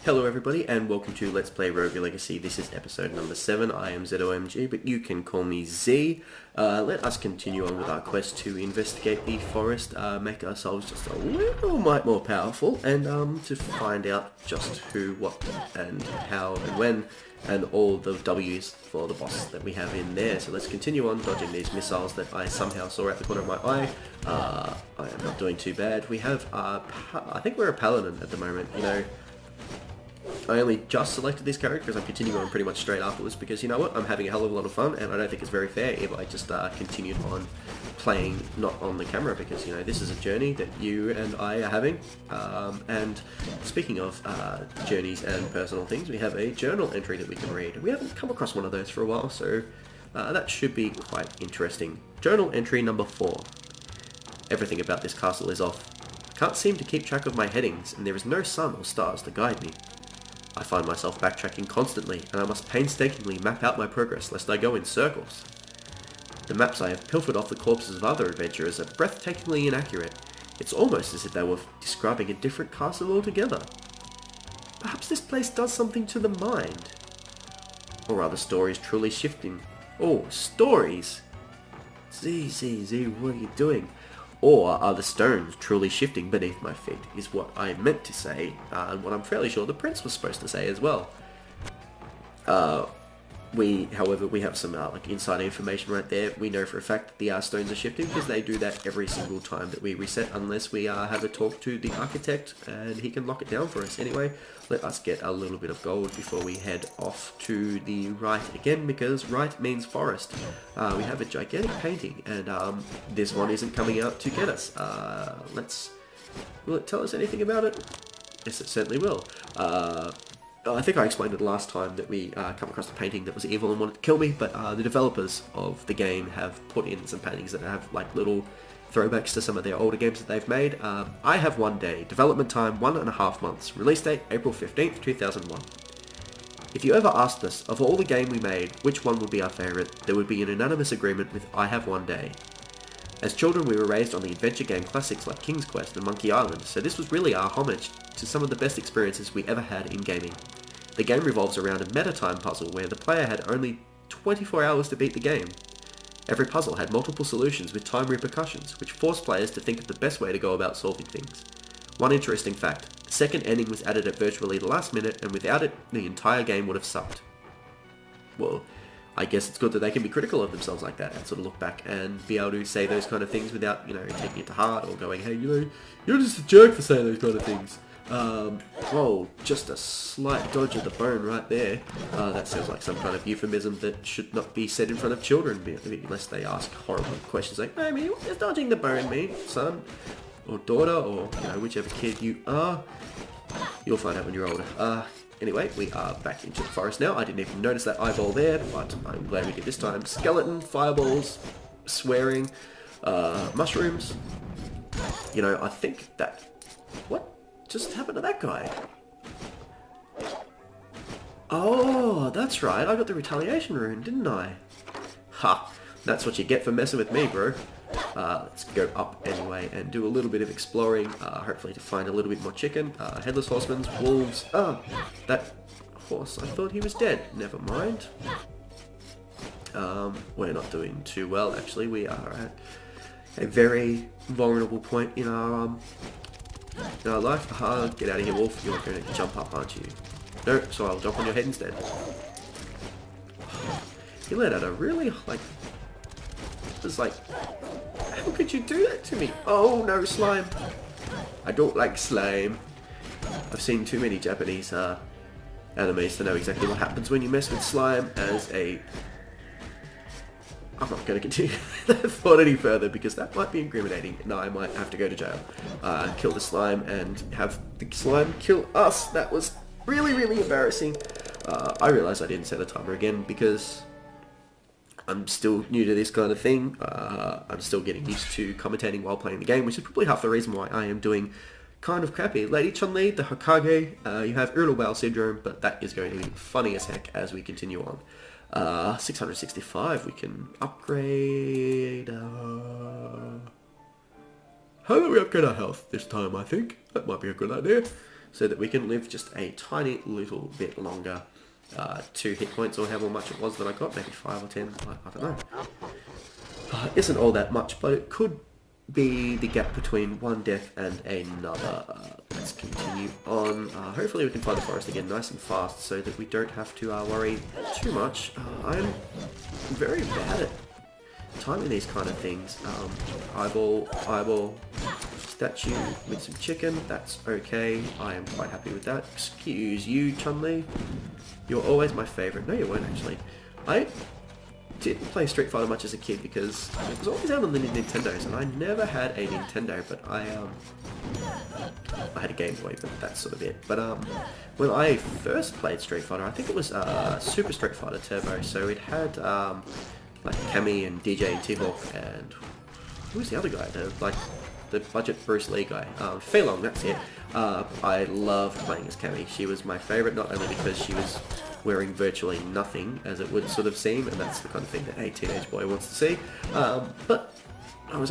Hello everybody and welcome to Let's Play Rogue Legacy. This is episode number 7. I am ZOMG, but you can call me Z. Let us continue on with our quest to investigate the forest, make ourselves just a little mite more powerful, and to find out just who, what, and how, and when, and all the W's for the boss that we have in there. So let's continue on dodging these missiles that I somehow saw out the corner of my eye. I am not doing too bad. We have, I think we're a paladin at the moment, you know. I only just selected this character because I'm continuing on pretty much straight afterwards because, you know what, I'm having a hell of a lot of fun and I don't think it's very fair if I just continued on playing not on the camera because, you know, this is a journey that you and I are having. And speaking of journeys and personal things, we have a journal entry that we can read. We haven't come across one of those for a while, so that should be quite interesting. Journal entry number 4. Everything about this castle is off. I can't seem to keep track of my headings and there is no sun or stars to guide me. I find myself backtracking constantly, and I must painstakingly map out my progress lest I go in circles. The maps I have pilfered off the corpses of other adventurers are breathtakingly inaccurate. It's almost as if they were describing a different castle altogether. Perhaps this place does something to the mind. Or are the stories truly shifting? Oh, stories! Z, what are you doing? Or are the stones truly shifting beneath my feet, is what I meant to say, and what I'm fairly sure the prince was supposed to say as well. However, we have some like insider information right there. We know for a fact that the stones are shifting because they do that every single time that we reset, unless we have a talk to the architect and he can lock it down for us. Anyway, let us get a little bit of gold before we head off to the right again, because right means forest. We have a gigantic painting, and this one isn't coming out to get us. Will it tell us anything about it? Yes, it certainly will. I think I explained it last time that we come across a painting that was evil and wanted to kill me, but the developers of the game have put in some paintings that have like little throwbacks to some of their older games that they've made. I have 1 day, development time 1.5 months, release date April 15th, 2001. If you ever asked us, of all the game we made, which one would be our favourite, there would be an unanimous agreement with I have 1 day. As children we were raised on the adventure game classics like King's Quest and Monkey Island, so this was really our homage to some of the best experiences we ever had in gaming. The game revolves around a meta-time puzzle where the player had only 24 hours to beat the game. Every puzzle had multiple solutions with time repercussions, which forced players to think of the best way to go about solving things. One interesting fact, the second ending was added at virtually the last minute, and without it, the entire game would have sucked. Well, I guess it's good that they can be critical of themselves like that and sort of look back and be able to say those kind of things without, you know, taking it to heart or going, hey, you know, you're just a jerk for saying those kind of things. Oh, just a slight dodge of the bone right there. That sounds like some kind of euphemism that should not be said in front of children, unless they ask horrible questions like, "Mommy, what does dodging the bone mean, son?" Or daughter, or, you know, whichever kid you are. You'll find out when you're older. Anyway, we are back into the forest now. I didn't even notice that eyeball there, but I'm glad we did this time. Skeleton, fireballs, swearing, mushrooms. You know, I think that... What just happened to that guy? Oh, that's right. I got the retaliation rune, didn't I? Ha! That's what you get for messing with me, bro. Let's go up anyway and do a little bit of exploring, hopefully to find a little bit more chicken. Headless horsemen, wolves. Oh, that horse, I thought he was dead. Never mind. We're not doing too well, actually. We are at a very vulnerable point in our life. Get out of here, wolf. You're going to jump up, aren't you? No, so I'll jump on your head instead. You let out a really, like... It's like... How could you do that to me? Oh, no, slime. I don't like slime. I've seen too many Japanese animes to know exactly what happens when you mess with slime as a... I'm not going to continue that thought any further because that might be incriminating. No, I might have to go to jail. Kill the slime and have the slime kill us. That was really, really embarrassing. I realised I didn't set the timer again because I'm still new to this kind of thing. I'm still getting used to commentating while playing the game, which is probably half the reason why I am doing kind of crappy. Lady Chun-Li, the Hokage, you have irritable bowel syndrome, but that is going to be funny as heck as we continue on. 665, we can upgrade... How do we upgrade our health this time, I think? That might be a good idea. so that we can live just a tiny little bit longer. 2 hit points or however much it was that I got, maybe 5 or 10, I don't know. Isn't all that much, but it could be the gap between one death and another. Let's continue on. Hopefully we can find the forest again nice and fast so that we don't have to worry too much. I'm very bad at timing these kind of things. Eyeball, statue with some chicken, that's okay. I am quite happy with that. Excuse you, Chun-Li. You're always my favourite. No, you weren't actually. I didn't play Street Fighter much as a kid because it was always out on the Nintendos, and I never had a Nintendo, but I had a Game Boy, but that's sort of it. But when I first played Street Fighter, I think it was Super Street Fighter Turbo, so it had like Cammy and DJ T-Hawk, and who was the other guy? The budget Bruce Lee guy. Fei Long, that's it. I loved playing as Cammy. She was my favourite, not only because she was wearing virtually nothing, as it would sort of seem, and that's the kind of thing that a teenage boy wants to see. But I don't want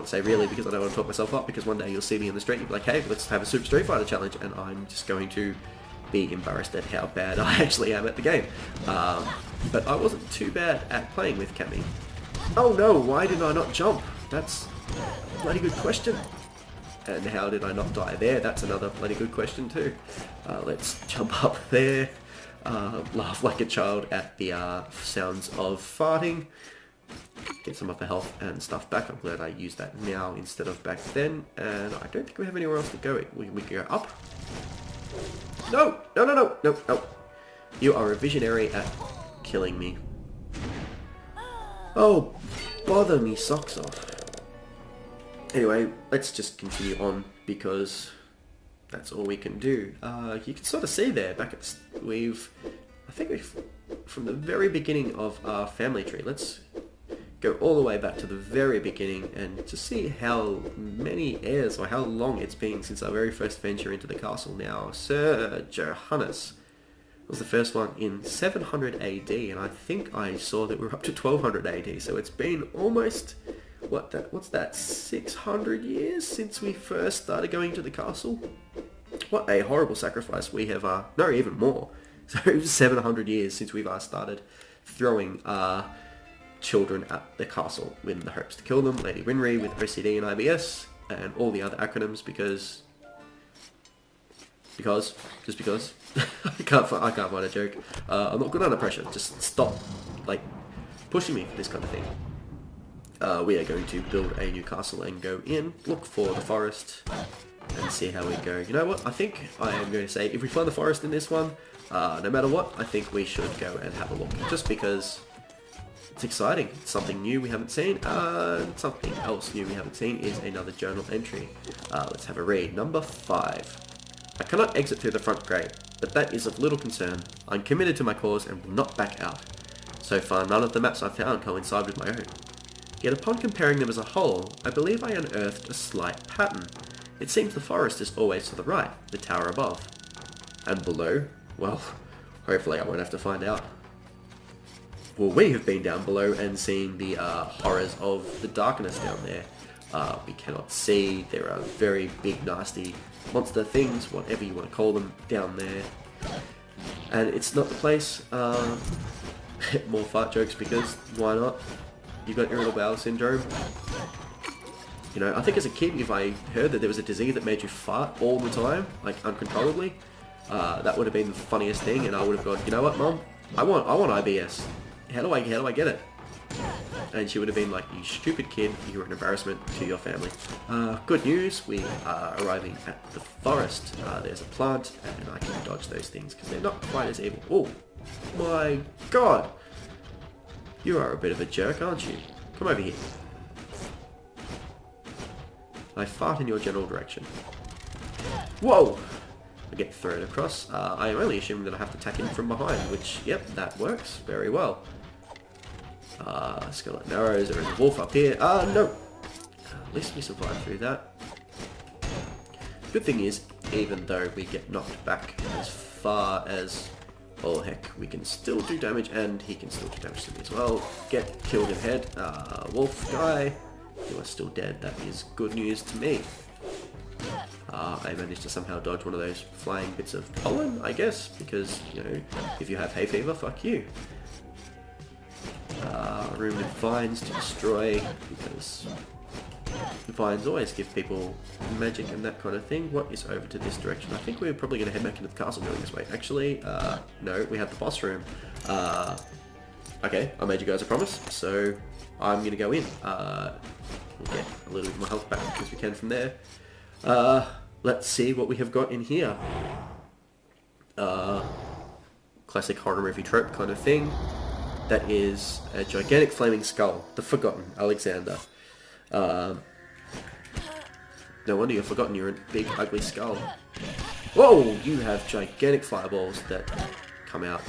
to say really, because I don't want to talk myself up, because one day you'll see me in the street and you'll be like, hey, let's have a Super Street Fighter challenge, and I'm just going to be embarrassed at how bad I actually am at the game. But I wasn't too bad at playing with Cammy. Oh no, why did I not jump? That's a bloody good question. And how did I not die there? That's another bloody good question too. Let's jump up there. Laugh like a child at the sounds of farting. Get some of the health and stuff back. I'm glad I used that now instead of back then. And I don't think we have anywhere else to go. We can go up. No! No. You are a visionary at killing me. Oh, bother me socks off. Anyway, let's just continue on, because that's all we can do. You can sort of see there, back at I think we've, from the very beginning of our family tree, let's go all the way back to the very beginning and to see how many heirs, or how long it's been since our very first venture into the castle now. Sir Johannes was the first one in 700 AD, and I think I saw that we're up to 1200 AD, so it's been almost, what's that, 600 years since we first started going to the castle? What a horrible sacrifice we have, no, even more. So it was 700 years since we've started throwing children at the castle in the hopes to kill them. Lady Winry with OCD and IBS, and all the other acronyms, because I can't find a joke. I'm not good under pressure. Just stop, like, pushing me for this kind of thing. We are going to build a new castle and go in, look for the forest, and see how we go. You know what? I think I am going to say, if we find the forest in this one, no matter what, I think we should go and have a look. Just because it's exciting. It's something new we haven't seen. Something else new we haven't seen is another journal entry. Let's have a read. Number 5. I cannot exit through the front gate, but that is of little concern. I'm committed to my cause and will not back out. So far, none of the maps I've found coincide with my own. Yet upon comparing them as a whole, I believe I unearthed a slight pattern. It seems the forest is always to the right, the tower above. And below? Well, hopefully I won't have to find out. Well, we have been down below and seen the horrors of the darkness down there. We cannot see. There are very big, nasty monster things, whatever you want to call them, down there. And it's not the place. More fart jokes, because why not? You got irritable bowel syndrome. You know, I think as a kid, if I heard that there was a disease that made you fart all the time, like uncontrollably, that would have been the funniest thing, and I would have gone, you know what, Mom? I want IBS. How do I get it? And she would have been like, you stupid kid, you're an embarrassment to your family. Good news, we are arriving at the forest. There's a plant, and I can dodge those things because they're not quite as evil. Oh my god! You are a bit of a jerk, aren't you? Come over here. I fart in your general direction. Whoa! I get thrown across. I am only assuming that I have to attack him from behind, which, yep, that works very well. Skeleton arrows, there is a wolf up here. No! At least we survived through that. Good thing is, even though we get knocked back as far as, oh heck, we can still do damage, and he can still do damage to me as well. Get killed in head. Wolf guy, you are still dead. That is good news to me. I managed to somehow dodge one of those flying bits of pollen, I guess, because, you know, if you have hay fever, fuck you. Room with vines to destroy, because the vines always give people magic and that kind of thing. What is over to this direction? I think we're probably going to head back into the castle going this way. Actually, no, we have the boss room. Okay, I made you guys a promise, so I'm going to go in. We'll get a little bit of my health back as we can from there. Let's see what we have got in here. Classic horror movie trope kind of thing. That is a gigantic flaming skull, the Forgotten Alexander. No wonder you're forgotten, you're a big ugly skull. Whoa, you have gigantic fireballs that come out.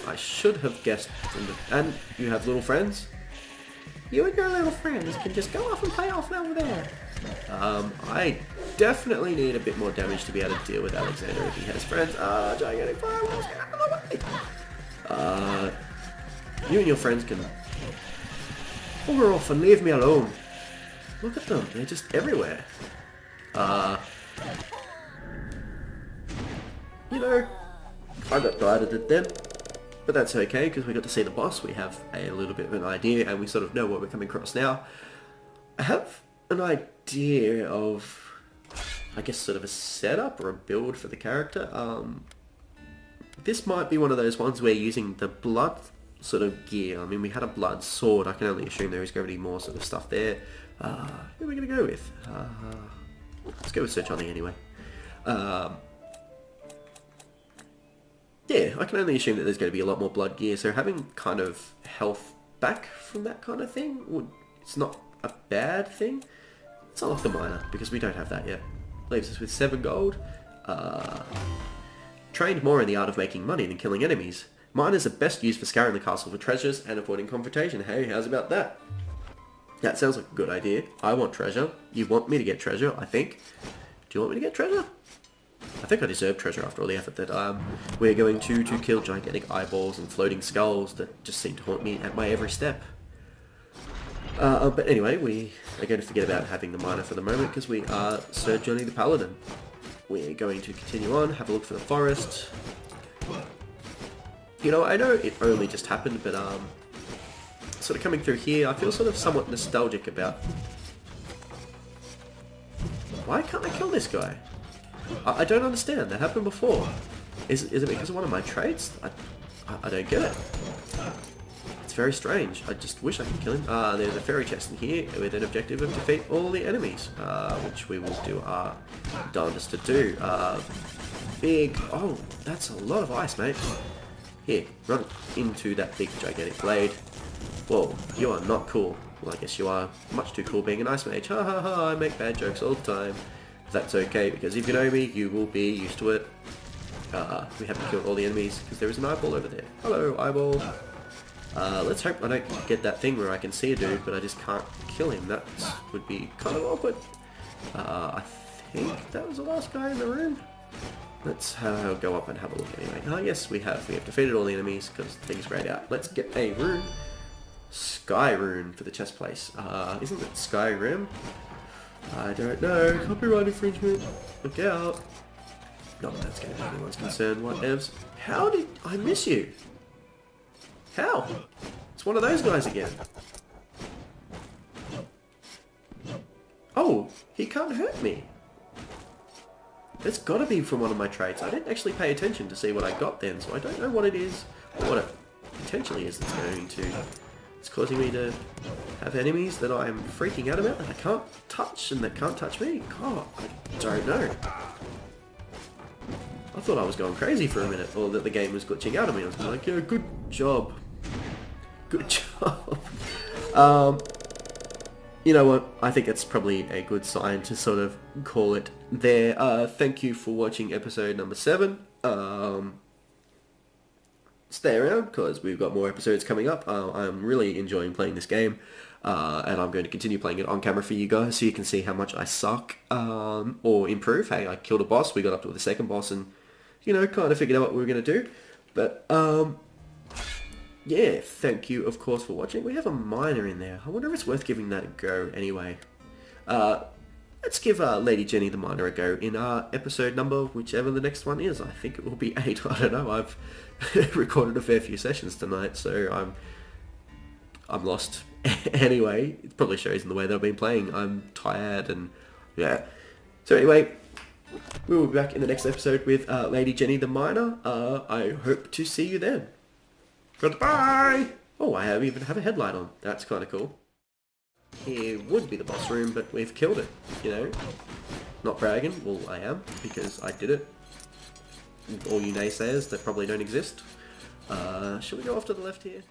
I should have guessed from the... And you have little friends? You and your little friends can just go off and play off over there. I definitely need a bit more damage to be able to deal with Alexander if he has friends. Gigantic fireballs, get out of the way! You and your friends can bugger off and leave me alone. Look at them, they're just everywhere. You know, I got dieted at them, but that's okay because we got to see the boss. We have a little bit of an idea and we sort of know what we're coming across now. I have an idea of, I guess, sort of a setup or a build for the character. This might be one of those ones where using the blood sort of gear. I mean, we had a blood sword. I can only assume there is going to be more sort of stuff there. Who are we going to go with? Let's go with Sir Johnny anyway. Yeah, I can only assume that there's going to be a lot more blood gear, so having kind of health back from that kind of thing, it's not a bad thing. It's not like the miner, because we don't have that yet. Leaves us with 7 gold. Trained more in the art of making money than killing enemies. Miners are best used for scouring the castle for treasures and avoiding confrontation. Hey, how's about that? That sounds like a good idea. I want treasure. You want me to get treasure, I think. Do you want me to get treasure? I think I deserve treasure after all the effort that we're going to kill gigantic eyeballs and floating skulls that just seem to haunt me at my every step. But anyway, we are going to forget about having the miner for the moment because we are Sir Johnny the Paladin. We're going to continue on, have a look for the forest. You know, I know it only just happened, but sort of coming through here, I feel sort of somewhat nostalgic about... Why can't I kill this guy? I don't understand. That happened before. Is it because of one of my traits? I don't get it. It's very strange. I just wish I could kill him. There's a fairy chest in here with an objective of defeat all the enemies, which we will do our darndest to do. Big... Oh, that's a lot of ice, mate. Here, run into that big gigantic blade. Whoa, you are not cool. Well, I guess you are much too cool being an ice mage. Ha ha ha, I make bad jokes all the time. That's okay, because if you know me, you will be used to it. We haven't killed all the enemies, because there is an eyeball over there. Hello, eyeball. Let's hope I don't get that thing where I can see a dude, but I just can't kill him. That would be kind of awkward. I think that was the last guy in the room. Let's go up and have a look anyway. Yes, we have defeated all the enemies, because things grayed out. Let's get a rune. Sky rune for the chest place. Isn't it Skyrim? I don't know. Copyright infringement. Look out. Not that that's going to be anyone's concern. Whatevs. How did I miss you? How? It's one of those guys again. Oh, he can't hurt me. That's got to be from one of my traits. I didn't actually pay attention to see what I got then, so I don't know what it is or what it potentially is that's going to... It's causing me to have enemies that I'm freaking out about that I can't touch and that can't touch me. God, I don't know. I thought I was going crazy for a minute, or that the game was glitching out on me. I was like, yeah, good job. Good job. You know what? I think it's probably a good sign to sort of call it there. Thank you for watching episode number 7. Stay around because we've got more episodes coming up. I'm really enjoying playing this game, and I'm going to continue playing it on camera for you guys so you can see how much I suck or improve. Hey, I killed a boss, we got up to the second boss and, you know, kind of figured out what we were going to do. But, yeah, thank you, of course, for watching. We have a miner in there. I wonder if it's worth giving that a go anyway. let's give Lady Jenny the Miner a go in episode number, whichever the next one is. I think it will be 8. I don't know. I've recorded a fair few sessions tonight, so I'm lost. Anyway, it probably shows in the way that I've been playing. I'm tired and yeah. So anyway, we will be back in the next episode with Lady Jenny the Miner. I hope to see you then. Goodbye! Oh, I even have a headlight on. That's kind of cool. Here would be the boss room, but we've killed it, you know? Not bragging. Well, I am, because I did it. All you naysayers that probably don't exist. Should we go off to the left here?